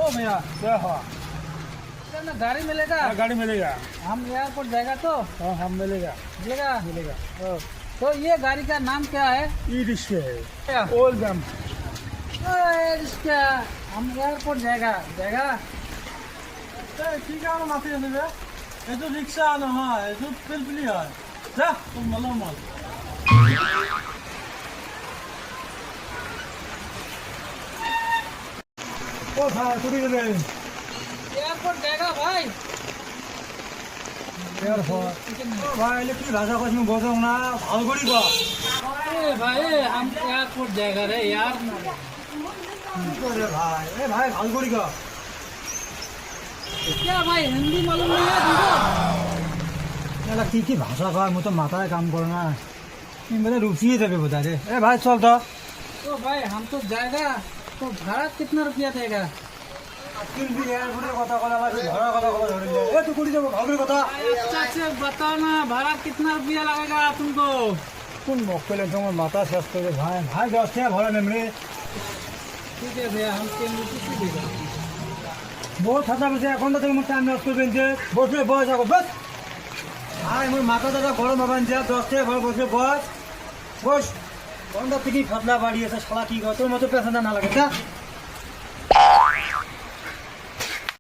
ओ भैया क्या हुआ? ना गाड़ी मिलेगा? गाड़ी मिलेगा। हम एयरपोर्ट जाएगा तो हाँ हम मिलेगा मिलेगा। मिलेगा। तो ये गाड़ी का नाम क्या है? ई रिक्शा है। क्या? ओल्ड दाम। इसका हम एयरपोर्ट जाएगा जाएगा। ঠিক আছে মাতি আনিবে এইটো রিক্সা নহয় এইটো পিলপিলি হয় যা তোৰ মলৰ মল ও ভাই কুড়ি গেলে एयरपोर्ट जाएगा भाई। এয়ারপোর্ট ও ভাই এলে কি ভাষা কইছ মই বুঝাও না ভাল করি ক भाई हम एयरपोर्ट जाएगा रे यार। কি করে ভাই এ ভাই ভাল করি ক क्या भाई हिंदी मालूम नहीं है तुमको? এলা কি কি ভাষা কয় মই তো মাথায় কাম করে না তুমি মানে রুচিয়ে যাবে বোধ রে এ ভাই চল তো तो भाई हम तो जाएगा तो भाड़ा कितना रुपया देगा? পিলপিলি এয়ারপোর্টের কথা কলা ভাই ঘোড়া কথা কলা ধরে এ তুই কুড়ি যাবো ভাগের কথা अच्छा से बताओ ना भाड़ा कितना रुपया लगेगा तुमको? কোন মক্কেলে তোমার মাথা শেষ করে ভাই ভাই 10 টাকা ভাড়া নেম রে ठीक है भैया हम पेमेंट किसी देगा। বহুত ছাতা বসে এখন তো তুমি টাইম নষ্ট করবেন যে বসে বস আগো বস আয় মোর মাথা দাদা গরম হবেন যে 10 টাকা ভাড়া বসে বস বস বন্ধ থেকে ফাটলা বাড়ি আছে শালা কি কর তোর মতো পেছানা না লাগে যা